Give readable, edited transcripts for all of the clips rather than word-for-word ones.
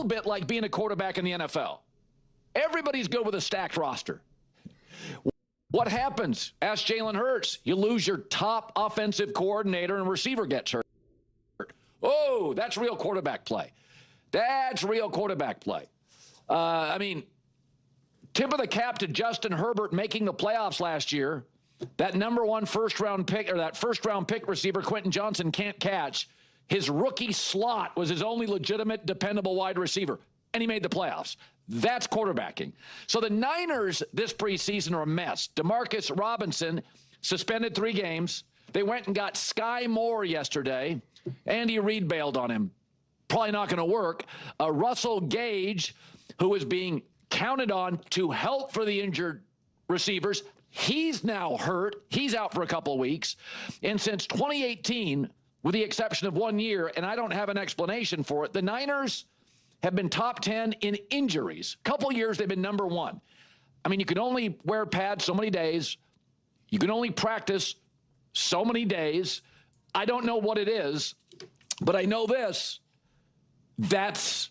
little bit like being a quarterback in the NFL. Everybody's good with a stacked roster. What happens? Ask Jalen Hurts. You lose your top offensive coordinator and receiver gets hurt. Oh, that's real quarterback play. That's real quarterback play. I mean, tip of the cap to Justin Herbert making the playoffs last year. That number one first-round pick, or that first-round pick receiver, Quentin Johnson, can't catch. His rookie slot was his only legitimate, dependable wide receiver, and he made the playoffs. That's quarterbacking. So the Niners this preseason are a mess. Demarcus Robinson suspended 3 games. They went and got Sky Moore yesterday. Andy Reid bailed on him. Probably not going to work. Russell Gage, who is being counted on to help for the injured receivers, he's now hurt. He's out for a couple of weeks. And since 2018, with the exception of 1 year, and I don't have an explanation for it, the Niners have been top 10 in injuries. A couple of years, they've been number 1. I mean, you can only wear pads so many days. You can only practice so many days. I don't know what it is, but I know this. That's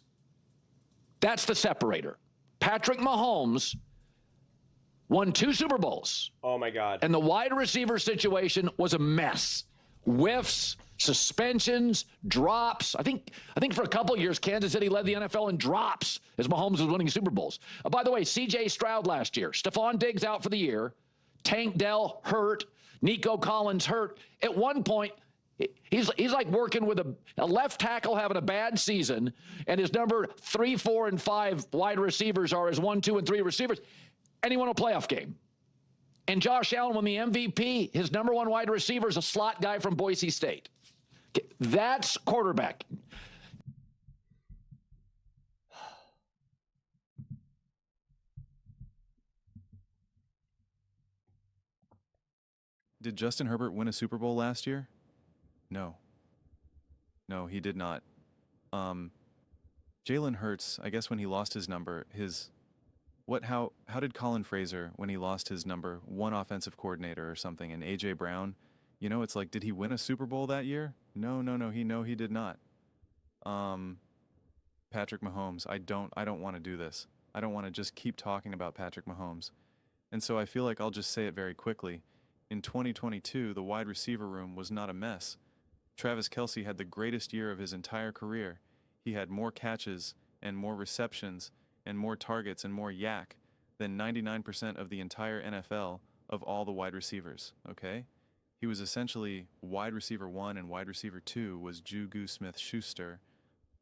the separator. Patrick Mahomes won 2 Super Bowls. Oh, my God. And the wide receiver situation was a mess. Whiffs, suspensions, drops. I think for a couple of years, Kansas City led the NFL in drops as Mahomes was winning Super Bowls. By the way, C.J. Stroud last year. Stephon Diggs out for the year. Tank Dell hurt. Nico Collins hurt. At one point, he's like working with a left tackle having a bad season, and his number 3, 4, and 5 wide receivers are his 1, 2, and 3 receivers, and he won a playoff game. And Josh Allen won the MVP. His number 1 wide receiver is a slot guy from Boise State. That's quarterback. Did Justin Herbert win a Super Bowl last year? No. No, he did not. Jalen Hurts, I guess when he lost his number, how did Colin Fraser, when he lost his number 1 offensive coordinator or something, and A.J. Brown, it's like, did he win a Super Bowl that year? No, he did not. Patrick Mahomes, I don't want to do this. I don't want to just keep talking about Patrick Mahomes. And so I feel like I'll just say it very quickly. In 2022, the wide receiver room was not a mess. Travis Kelce had the greatest year of his entire career. He had more catches and more receptions and more targets and more yak than 99% of the entire NFL of all the wide receivers, okay? He was essentially wide receiver 1, and wide receiver 2 was Juju Smith-Schuster,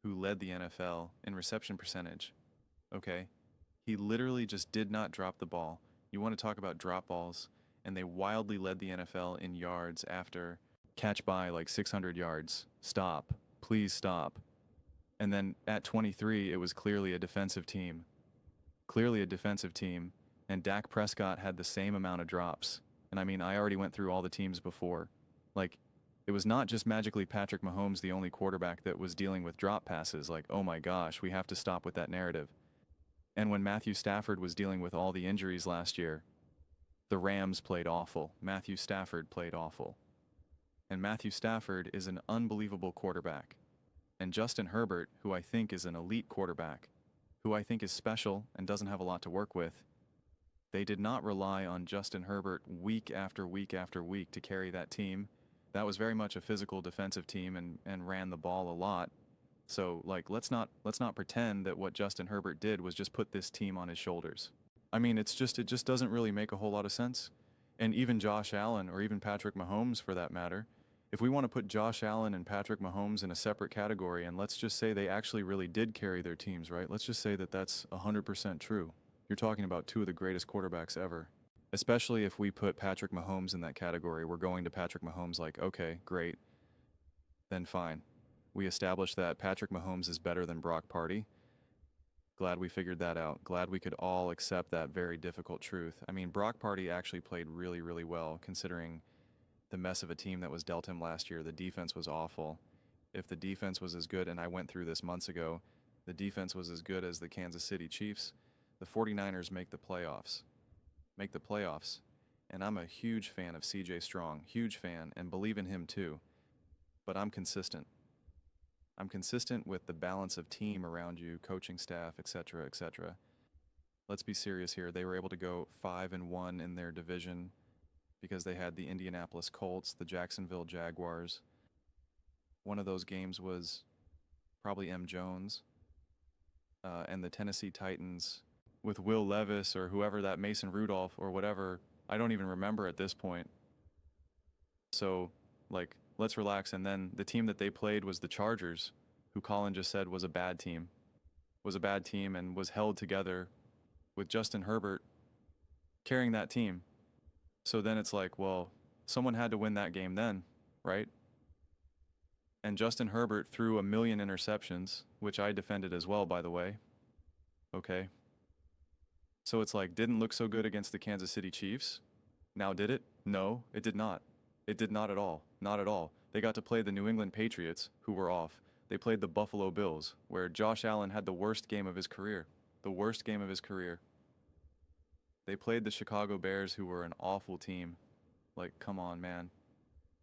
who led the NFL in reception percentage, okay? He literally just did not drop the ball. You want to talk about drop balls, and they wildly led the NFL in yards after catch by like 600 yards. Stop. Please stop. And then at 23, it was clearly a defensive team. Clearly a defensive team. And Dak Prescott had the same amount of drops. And I mean, I already went through all the teams before. Like, it was not just magically Patrick Mahomes, the only quarterback that was dealing with drop passes. Like, oh my gosh, we have to stop with that narrative. And when Matthew Stafford was dealing with all the injuries last year, the Rams played awful. Matthew Stafford played awful. And Matthew Stafford is an unbelievable quarterback. And Justin Herbert, who I think is an elite quarterback, who I think is special and doesn't have a lot to work with, they did not rely on Justin Herbert week after week after week to carry that team. That was very much a physical defensive team and ran the ball a lot. So, like, let's not pretend that what Justin Herbert did was just put this team on his shoulders. I mean, it just doesn't really make a whole lot of sense. And even Josh Allen, or even Patrick Mahomes for that matter, if we want to put Josh Allen and Patrick Mahomes in a separate category, and let's just say they actually really did carry their teams, right? Let's just say that that's 100% true. You're talking about 2 of the greatest quarterbacks ever. Especially if we put Patrick Mahomes in that category. We're going to Patrick Mahomes like, okay, great. Then fine. We established that Patrick Mahomes is better than Brock Purdy. Glad we figured that out. Glad we could all accept that very difficult truth. I mean, Brock Purdy actually played really, really well, considering the mess of a team that was dealt him last year. The defense was awful. If the defense was as good, and I went through this months ago, the defense was as good as the Kansas City Chiefs, the 49ers make the playoffs. Make the playoffs. And I'm a huge fan of C.J. Strong, huge fan, and believe in him too. But I'm consistent. I'm consistent with the balance of team around you, coaching staff, etc., etc. Let's be serious here. They were able to go 5-1 in their division because they had the Indianapolis Colts, the Jacksonville Jaguars. One of those games was probably M. Jones, and the Tennessee Titans with Will Levis or whoever, that Mason Rudolph or whatever. I don't even remember at this point. So, like, let's relax. And then the team that they played was the Chargers, who Colin just said was a bad team. And was held together with Justin Herbert carrying that team. So then it's like, well, someone had to win that game then, right? And Justin Herbert threw 1 million interceptions, which I defended as well, by the way. Okay. So it's like, didn't look so good against the Kansas City Chiefs. Now did it? No, it did not. It did not at all. Not at all. They got to play the New England Patriots, who were off. They played the Buffalo Bills, where Josh Allen had the worst game of his career. The worst game of his career. They played the Chicago Bears, who were an awful team. Like, come on, man.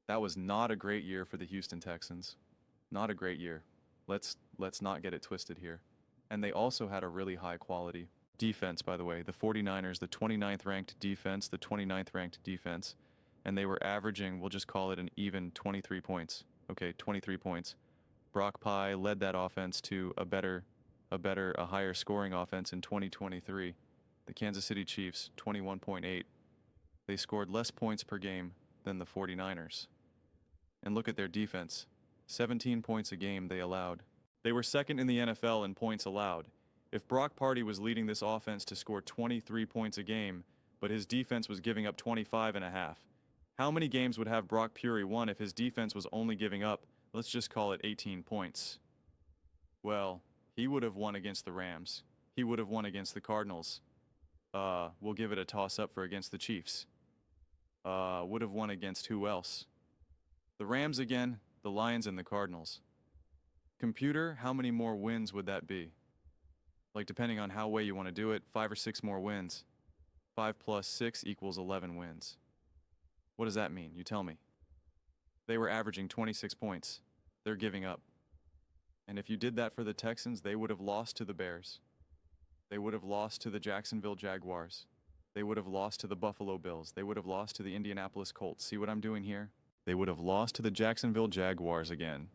That was not a great year for the Houston Texans. Not a great year. Let's not get it twisted here. And they also had a really high quality defense, by the way. The 49ers, the 29th ranked defense, and they were averaging, we'll just call it an even 23 points. Okay, 23 points. Brock Pye led that offense to a higher scoring offense in 2023. The Kansas City Chiefs, 21.8. They scored less points per game than the 49ers. And look at their defense. 17 points a game they allowed. They were second in the NFL in points allowed. If Brock Purdy was leading this offense to score 23 points a game, but his defense was giving up 25.5, how many games would have Brock Purdy won if his defense was only giving up, let's just call it 18 points? Well, he would have won against the Rams. He would have won against the Cardinals. We'll give it a toss-up for against the Chiefs. Would have won against who else? The Rams again, the Lions, and the Cardinals. Computer, how many more wins would that be? Like, depending on how way you want to do it, 5 or 6 more wins. 5 plus 6 equals 11 wins. What does that mean? You tell me. They were averaging 26 points. They're giving up. And if you did that for the Texans, they would have lost to the Bears. They would have lost to the Jacksonville Jaguars. They would have lost to the Buffalo Bills. They would have lost to the Indianapolis Colts. See what I'm doing here? They would have lost to the Jacksonville Jaguars again.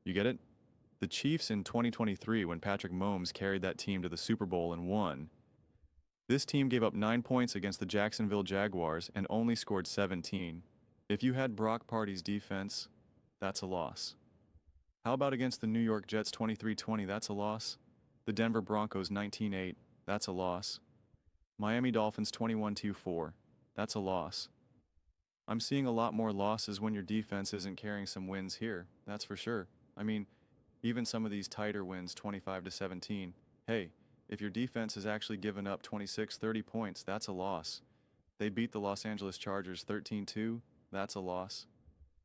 You get it? The Chiefs in 2023, when Patrick Mahomes carried that team to the Super Bowl and won, this team gave up 9 points against the Jacksonville Jaguars and only scored 17. If you had Brock Purdy's defense, that's a loss. How about against the New York Jets 23-20? That's a loss. The Denver Broncos 19-8. That's a loss. Miami Dolphins 21-4. That's a loss. I'm seeing a lot more losses when your defense isn't carrying some wins here. That's for sure. I mean, even some of these tighter wins, 25-17. Hey, if your defense has actually given up 26, 30 points, that's a loss. They beat the Los Angeles Chargers 13-2. That's a loss.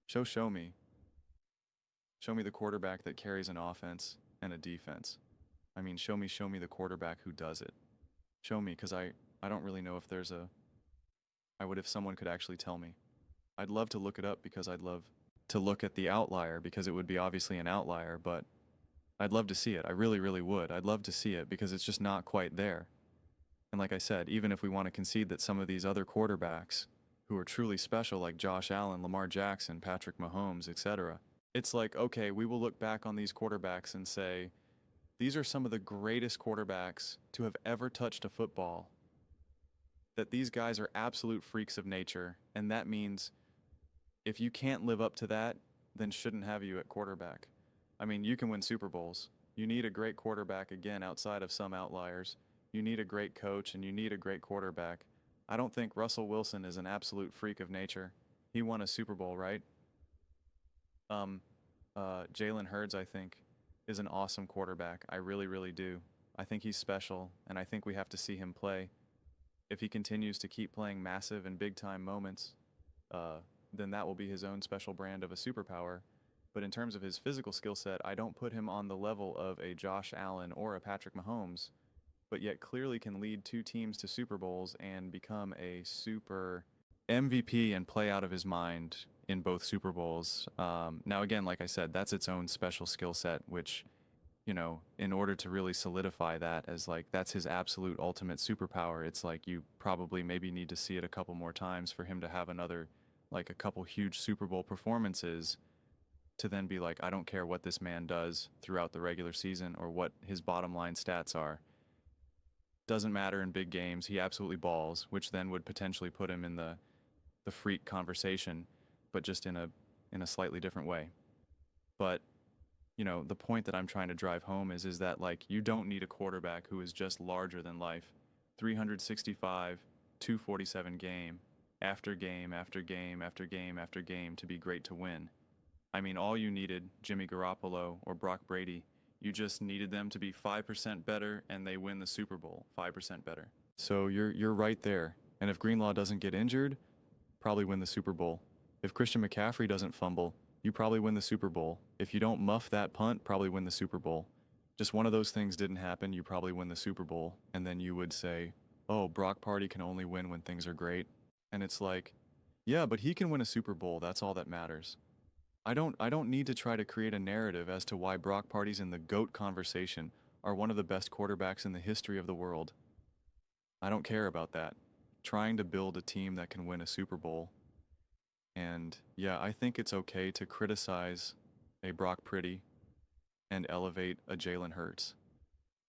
Show me. Show me the quarterback that carries an offense and a defense. I mean, show me the quarterback who does it. Show me, because I don't really know if there's if someone could actually tell me. I'd love to look it up because I'd love to look at the outlier, because it would be obviously an outlier, but I'd love to see it. I really, really would. I'd love to see it because it's just not quite there. And like I said, even if we want to concede that some of these other quarterbacks who are truly special, like Josh Allen, Lamar Jackson, Patrick Mahomes, etc., it's like, okay, we will look back on these quarterbacks and say, these are some of the greatest quarterbacks to have ever touched a football. That these guys are absolute freaks of nature, and that means if you can't live up to that, then shouldn't have you at quarterback. I mean, you can win Super Bowls. You need a great quarterback, again, outside of some outliers. You need a great coach, and you need a great quarterback. I don't think Russell Wilson is an absolute freak of nature. He won a Super Bowl, right? Jalen Hurts, I think, is an awesome quarterback. I really, really do. I think he's special, and I think we have to see him play. If he continues to keep playing massive and big-time moments, then that will be his own special brand of a superpower. But in terms of his physical skill set, I don't put him on the level of a Josh Allen or a Patrick Mahomes, but yet clearly can lead 2 teams to Super Bowls and become a super MVP and play out of his mind in both Super Bowls. Now, again, like I said, that's its own special skill set, which, you know, in order to really solidify that as like that's his absolute ultimate superpower, it's like you probably maybe need to see it a couple more times for him to have another, like a couple huge Super Bowl performances to then be like, I don't care what this man does throughout the regular season or what his bottom line stats are. Doesn't matter in big games. He absolutely balls, which then would potentially put him in the freak conversation, but just in a slightly different way. But you know, the point that I'm trying to drive home is that like you don't need a quarterback who is just larger than life, 365, 247 game after game after game after game after game to be great to win. I mean, all you needed, Jimmy Garoppolo or Brock Brady, you just needed them to be 5% better and they win the Super Bowl, 5% better. So you're right there. And if Greenlaw doesn't get injured, probably win the Super Bowl. If Christian McCaffrey doesn't fumble, you probably win the Super Bowl. If you don't muff that punt, probably win the Super Bowl. Just one of those things didn't happen, you probably win the Super Bowl. And then you would say, oh, Brock Purdy can only win when things are great. And it's like, yeah, but he can win a Super Bowl. That's all that matters. I don't need to try to create a narrative as to why Brock Purdy's in the GOAT conversation are one of the best quarterbacks in the history of the world. I don't care about that. Trying to build a team that can win a Super Bowl. And yeah, I think it's okay to criticize a Brock Purdy and elevate a Jalen Hurts,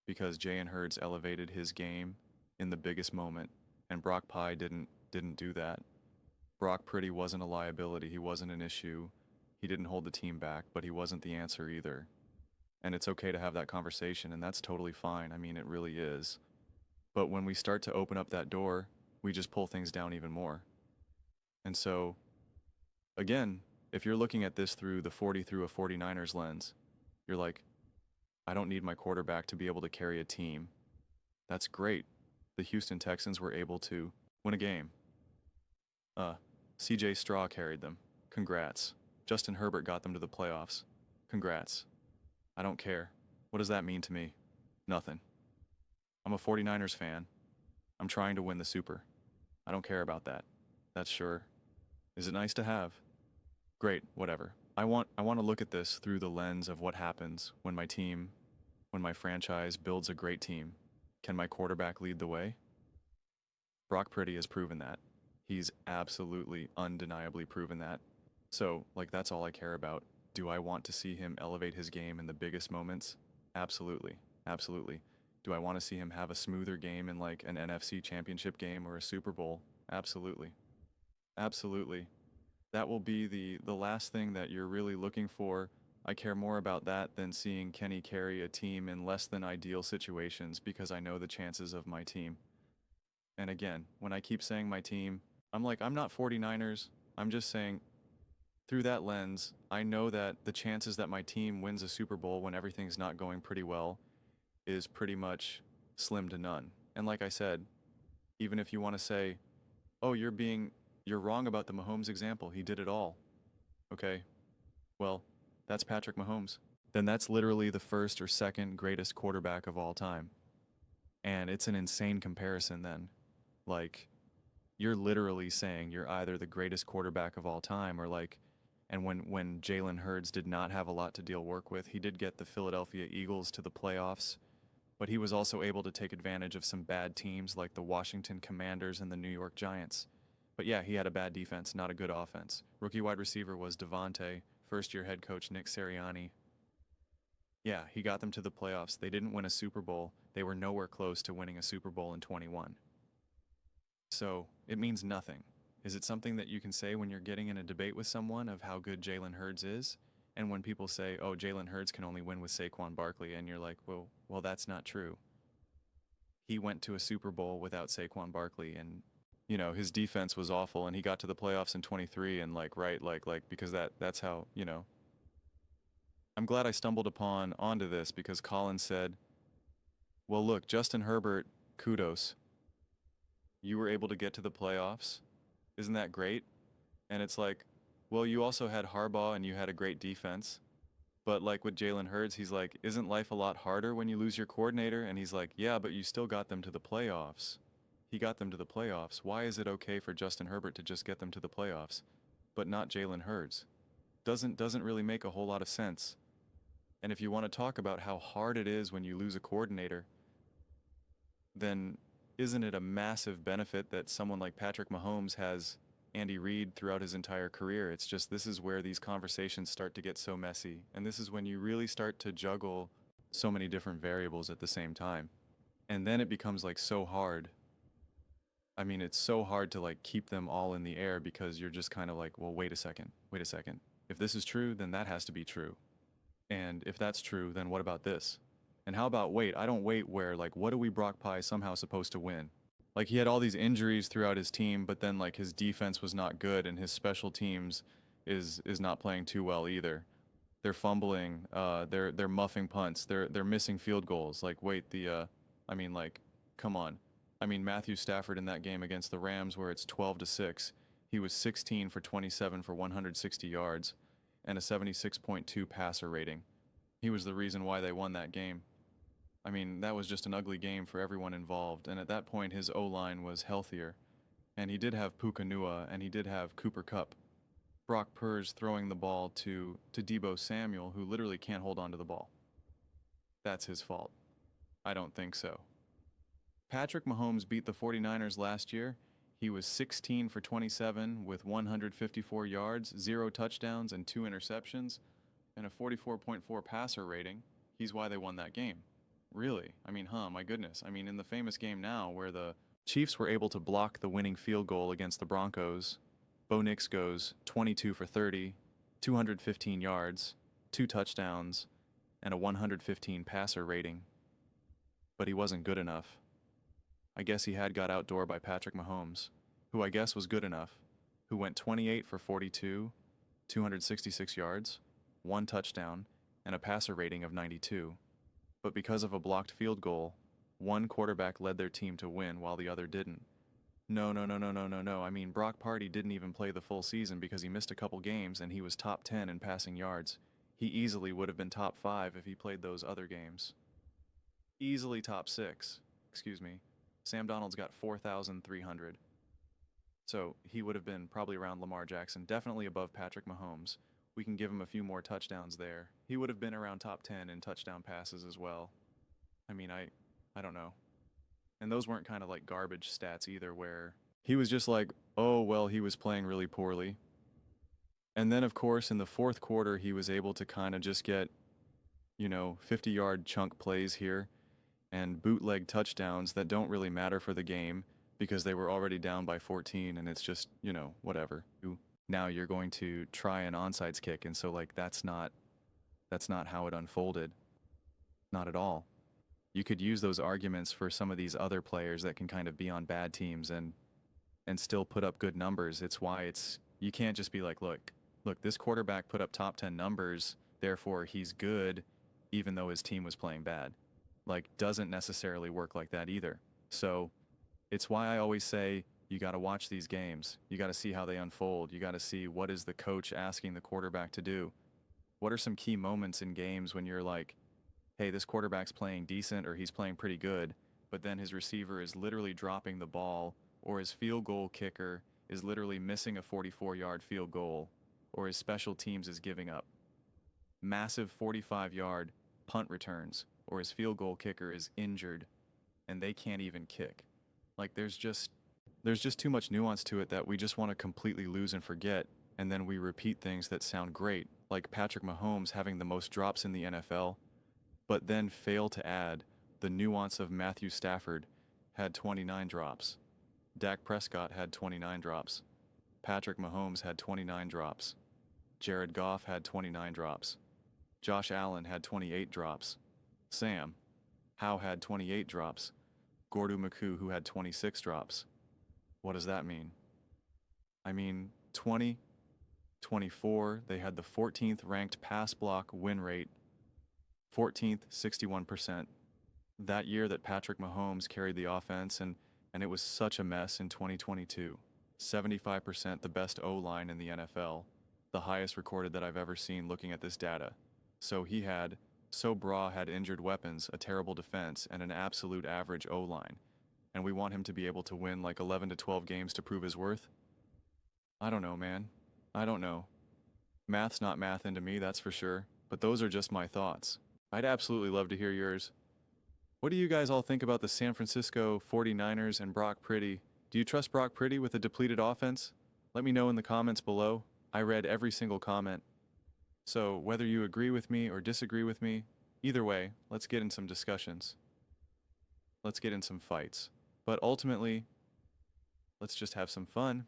because Jalen Hurts elevated his game in the biggest moment, and Brock Purdy didn't do that. Brock Purdy wasn't a liability. He wasn't an issue. He didn't hold the team back, but he wasn't the answer either. And it's okay to have that conversation, and that's totally fine. I mean, it really is. But when we start to open up that door, we just pull things down even more. And so, again, if you're looking at this through the 40 through a 49ers lens, you're like, I don't need my quarterback to be able to carry a team. That's great. The Houston Texans were able to win a game. CJ Stroud carried them. Congrats. Justin Herbert got them to the playoffs. Congrats. I don't care. What does that mean to me? Nothing. I'm a 49ers fan. I'm trying to win the Super. I don't care about that. That's sure. Is it nice to have? Great, whatever. I want to look at this through the lens of what happens when my franchise builds a great team. Can my quarterback lead the way? Brock Purdy has proven that. He's absolutely, undeniably proven that. So, like, that's all I care about. Do I want to see him elevate his game in the biggest moments? Absolutely. Absolutely. Do I want to see him have a smoother game in, like, an NFC championship game or a Super Bowl? Absolutely. Absolutely. That will be the last thing that you're really looking for. I care more about that than seeing Kenny carry a team in less than ideal situations, because I know the chances of my team. And again, when I keep saying my team, I'm like, I'm not 49ers. I'm just saying, through that lens, I know that the chances that my team wins a Super Bowl when everything's not going pretty well is pretty much slim to none. And like I said, even if you want to say, oh, you're wrong about the Mahomes example. He did it all. Okay, well, that's Patrick Mahomes. Then that's literally the first or second greatest quarterback of all time. And it's an insane comparison then. Like, you're literally saying you're either the greatest quarterback of all time or like, and when Jalen Hurts did not have a lot to work with, he did get the Philadelphia Eagles to the playoffs, but he was also able to take advantage of some bad teams like the Washington Commanders and the New York Giants. But yeah, he had a bad defense, not a good offense. Rookie wide receiver was Devontae, first-year head coach Nick Sirianni. Yeah, he got them to the playoffs. They didn't win a Super Bowl. They were nowhere close to winning a Super Bowl in 21. So, it means nothing. Is it something that you can say when you're getting in a debate with someone of how good Jalen Hurts is? And when people say, oh, Jalen Hurts can only win with Saquon Barkley, and you're like, well, that's not true. He went to a Super Bowl without Saquon Barkley, and you know, his defense was awful, and he got to the playoffs in 23, and like, right, like, because that's how, you know. I'm glad I stumbled onto this, because Colin said, well, look, Justin Herbert, kudos. You were able to get to the playoffs. Isn't that great? And it's like, well, you also had Harbaugh, and you had a great defense. But like with Jalen Hurts, he's like, isn't life a lot harder when you lose your coordinator? And he's like, yeah, but you still got them to the playoffs. He got them to the playoffs. Why is it okay for Justin Herbert to just get them to the playoffs, but not Jalen Hurts? Doesn't really make a whole lot of sense. And if you want to talk about how hard it is when you lose a coordinator, then isn't it a massive benefit that someone like Patrick Mahomes has Andy Reid throughout his entire career? It's just this is where these conversations start to get so messy. And this is when you really start to juggle so many different variables at the same time. And then it becomes like so hard. I mean, it's so hard to like keep them all in the air because you're just kind of like, well, wait a second. If this is true, then that has to be true. And if that's true, then what about this? And how about wait? I don't wait where like, what are we Brock Pie somehow supposed to win? Like he had all these injuries throughout his team, but then like his defense was not good and his special teams is not playing too well either. They're fumbling, they're muffing punts, they're missing field goals. Like wait, I mean like, come on. I mean Matthew Stafford in that game against the Rams where it's 12-6, he was 16 for 27 for 160 yards and a 76.2 passer rating. He was the reason why they won that game. I mean, that was just an ugly game for everyone involved, and at that point his O-line was healthier. And he did have Puka Nua, and he did have Cooper Kupp. Brock Purdy's throwing the ball to Deebo Samuel, who literally can't hold on to the ball. That's his fault. I don't think so. Patrick Mahomes beat the 49ers last year. He was 16 for 27 with 154 yards, 0 touchdowns, and 2 interceptions, and a 44.4 passer rating. He's why they won that game. Really? I mean, my goodness. I mean, in the famous game now where the Chiefs were able to block the winning field goal against the Broncos, Bo Nix goes 22 for 30, 215 yards, 2 touchdowns, and a 115 passer rating. But he wasn't good enough. I guess he had got outdoor by Patrick Mahomes, who I guess was good enough, who went 28 for 42, 266 yards, 1 touchdown, and a passer rating of 92. But because of a blocked field goal, one quarterback led their team to win while the other didn't. No. I mean, Brock Purdy didn't even play the full season because he missed a couple games and he was top 10 in passing yards. He easily would have been top 5 if he played those other games. Easily top 6. Excuse me. Sam Donald's got 4,300. So he would have been probably around Lamar Jackson, definitely above Patrick Mahomes. We can give him a few more touchdowns there. He would have been around top 10 in touchdown passes as well. I mean, I don't know. And those weren't kind of like garbage stats either where he was just like, oh, well, he was playing really poorly. And then, of course, in the fourth quarter, he was able to kind of just get, 50-yard chunk plays here and bootleg touchdowns that don't really matter for the game because they were already down by 14 and it's just, whatever. Now you're going to try an onside kick, and so like that's not how it unfolded. Not at all. You could use those arguments for some of these other players that can kind of be on bad teams and still put up good numbers. It's why you can't just be like, look, this quarterback put up top 10 numbers, therefore he's good even though his team was playing bad. Like, doesn't necessarily work like that either. So it's why I always say you got to watch these games. You got to see how they unfold. You got to see what is the coach asking the quarterback to do. What are some key moments in games when you're like, hey, this quarterback's playing decent or he's playing pretty good, but then his receiver is literally dropping the ball, or his field goal kicker is literally missing a 44-yard field goal, or his special teams is giving up massive 45-yard punt returns, or his field goal kicker is injured and they can't even kick. Like there's just too much nuance to it that we just want to completely lose and forget, and then we repeat things that sound great, like Patrick Mahomes having the most drops in the NFL, but then fail to add the nuance of Matthew Stafford had 29 drops. Dak Prescott had 29 drops. Patrick Mahomes had 29 drops. Jared Goff had 29 drops. Josh Allen had 28 drops. Sam Howe had 28 drops. Gordu McCoo, who had 26 drops. What does that mean? I mean, 20, 24, they had the 14th ranked pass block win rate, 14th, 61%. That year that Patrick Mahomes carried the offense, and it was such a mess in 2022. 75% the best O-line in the NFL, the highest recorded that I've ever seen looking at this data. So Bra had injured weapons, a terrible defense, and an absolute average O-line. and we want him to be able to win like 11 to 12 games to prove his worth? I don't know, man. I don't know. Math's not math into me, that's for sure, but those are just my thoughts. I'd absolutely love to hear yours. What do you guys all think about the San Francisco 49ers and Brock Purdy? Do you trust Brock Purdy with a depleted offense? Let me know in the comments below. I read every single comment. So whether you agree with me or disagree with me, either way, let's get in some discussions. Let's get in some fights. But ultimately, let's just have some fun.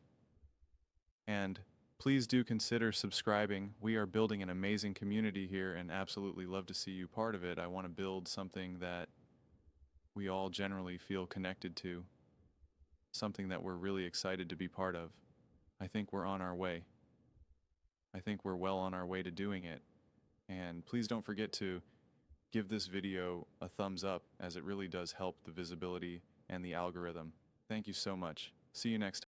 And please do consider subscribing. We are building an amazing community here and absolutely love to see you part of it. I want to build something that we all generally feel connected to, something that we're really excited to be part of. I think we're on our way. I think we're well on our way to doing it. And please don't forget to give this video a thumbs up, as it really does help the visibility and the algorithm. Thank you so much. See you next time.